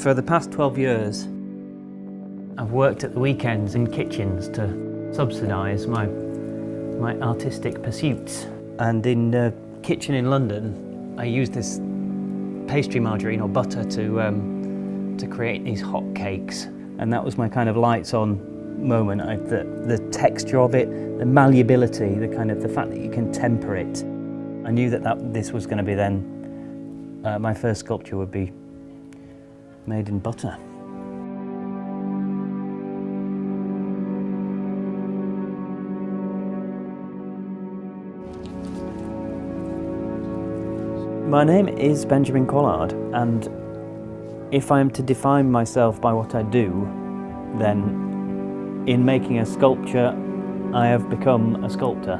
For the past 12 years, I've worked at the weekends in kitchens to subsidise my artistic pursuits. And in a kitchen in London, I used this pastry margarine or butter to create these hot cakes. And that was my kind of lights on moment. The texture of it, the malleability, the fact that you can temper it. I knew that this was going to be then, my first sculpture would be made in butter. My name is Benjamin Collard, and if I am to define myself by what I do, then in making a sculpture, I have become a sculptor.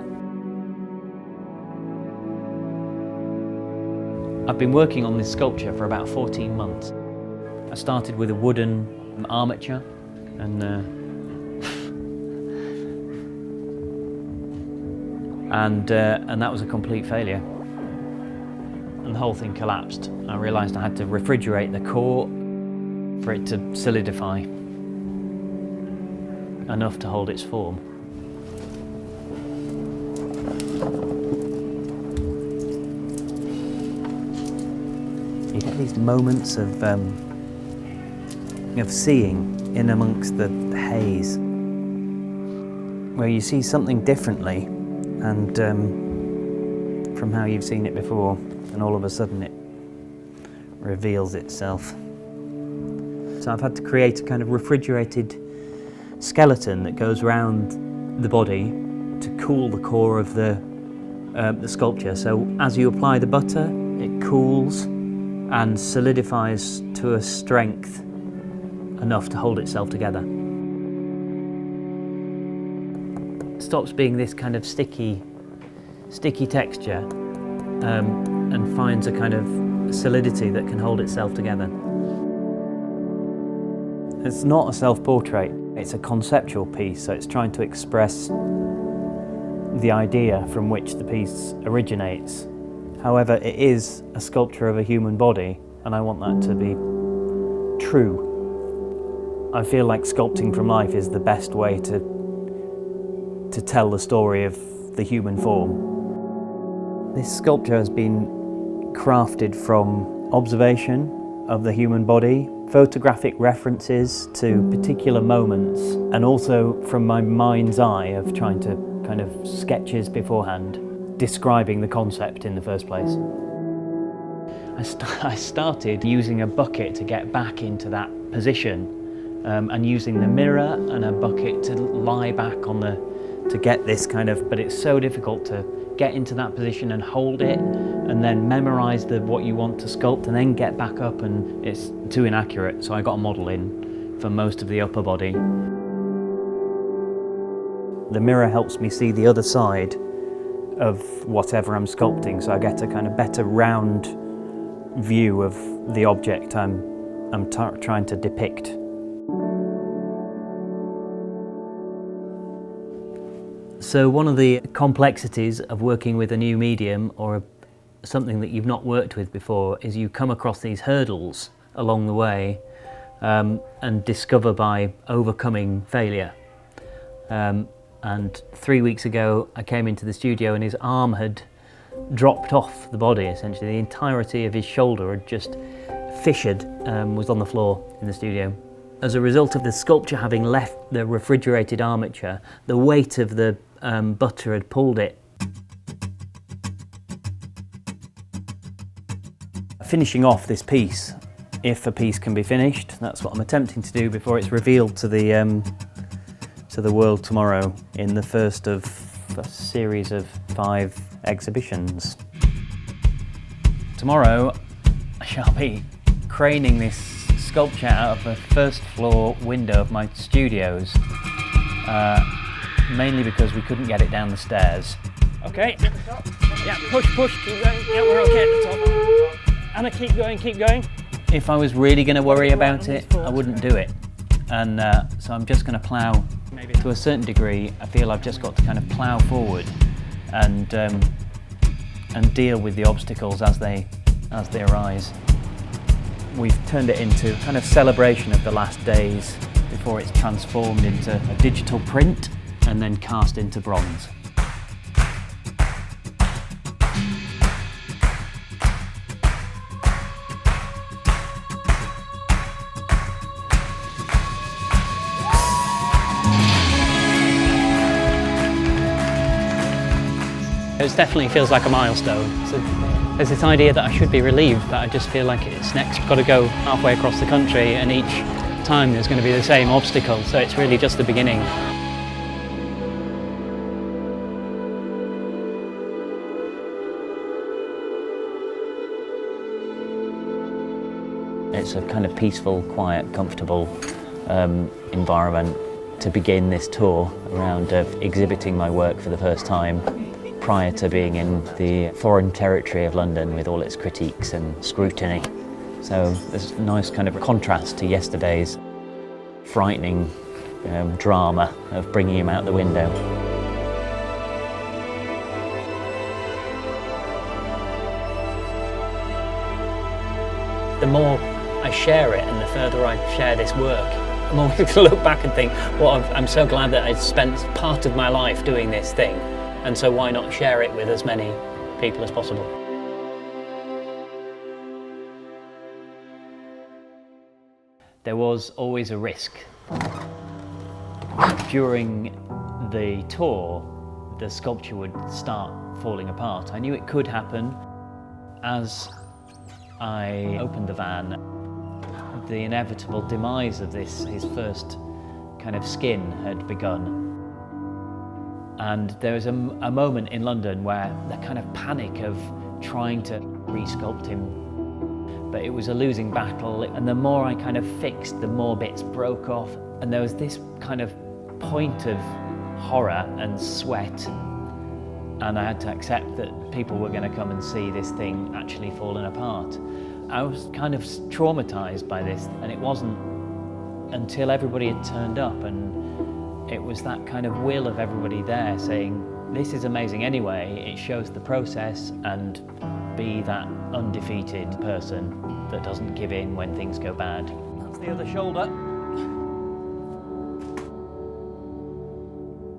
I've been working on this sculpture for about 14 months. I started with a wooden armature and that was a complete failure. And the whole thing collapsed. I realised I had to refrigerate the core for it to solidify enough to hold its form. You get these moments of seeing in amongst the haze, where you see something differently, and from how you've seen it before, and all of a sudden it reveals itself. So I've had to create a kind of refrigerated skeleton that goes around the body to cool the core of the sculpture. So as you apply the butter, it cools and solidifies to a strength enough to hold itself together. It stops being this kind of sticky texture and finds a kind of solidity that can hold itself together. It's not a self-portrait, it's a conceptual piece, so it's trying to express the idea from which the piece originates. However, it is a sculpture of a human body, and I want that to be true. I feel like sculpting from life is the best way to tell the story of the human form. This sculpture has been crafted from observation of the human body, photographic references to particular moments, and also from my mind's eye of trying to kind of sketches beforehand, describing the concept in the first place. I started using a bucket to get back into that position, and using the mirror and a bucket to lie back on to get this kind of, but it's so difficult to get into that position and hold it and then memorize what you want to sculpt and then get back up, and it's too inaccurate. So I got a model in for most of the upper body. The mirror helps me see the other side of whatever I'm sculpting, so I get a kind of better round view of the object I'm trying to depict. So one of the complexities of working with a new medium or something that you've not worked with before is you come across these hurdles along the way and discover by overcoming failure. And 3 weeks ago I came into the studio and his arm had dropped off the body, essentially. The entirety of his shoulder had just fissured, was on the floor in the studio. As a result of the sculpture having left the refrigerated armature, the weight of the butter had pulled it. Finishing off this piece, if a piece can be finished, that's what I'm attempting to do before it's revealed to the world tomorrow in the first of a series of 5 exhibitions. Tomorrow I shall be craning this sculpture out of the first floor window of my studios, mainly because we couldn't get it down the stairs. Okay, yeah, push, keep going, yeah, we're okay at the top. Anna, keep going. If I was really going to worry about it, I wouldn't do it. And so I'm just going to plough. To a certain degree, I feel I've just got to kind of plough forward and deal with the obstacles as they arise. We've turned it into a kind of celebration of the last days before it's transformed into a digital print and then cast into bronze. It definitely feels like a milestone. So there's this idea that I should be relieved, but I just feel like it's next got to go halfway across the country, and each time there's going to be the same obstacle, so it's really just the beginning. It's a kind of peaceful, quiet, comfortable environment to begin this tour around exhibiting my work for the first time, prior to being in the foreign territory of London with all its critiques and scrutiny. So there's a nice kind of contrast to yesterday's frightening drama of bringing him out the window. The more I share it and the further I share this work, the more I can look back and think, well, I'm so glad that I spent part of my life doing this thing. And so why not share it with as many people as possible? There was always a risk. During the tour, the sculpture would start falling apart. I knew it could happen. As I opened the van, the inevitable demise of this, his first kind of skin, had begun. And there was a moment in London where the kind of panic of trying to re-sculpt him, but it was a losing battle, and the more I kind of fixed, the more bits broke off, and there was this kind of point of horror and sweat, and I had to accept that people were going to come and see this thing actually falling apart. I was kind of traumatized by this, and it wasn't until everybody had turned up, and it was that kind of will of everybody there saying, this is amazing anyway, it shows the process, and be that undefeated person that doesn't give in when things go bad. That's the other shoulder.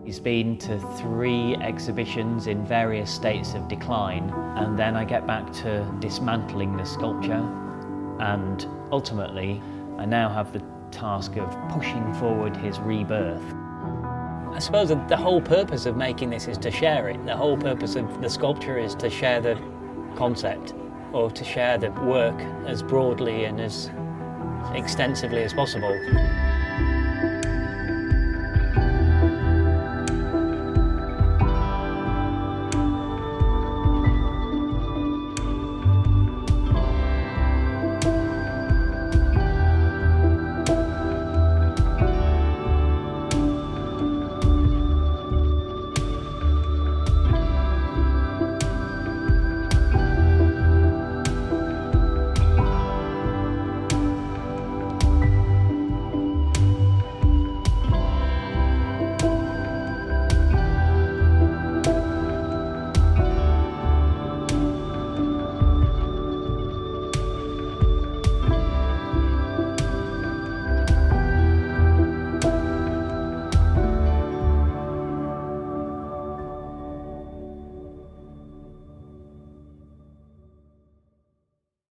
He's been to 3 exhibitions in various states of decline, and then I get back to dismantling the sculpture, and ultimately I now have the task of pushing forward his rebirth. I suppose the whole purpose of making this is to share it. The whole purpose of the sculpture is to share the concept, or to share the work as broadly and as extensively as possible.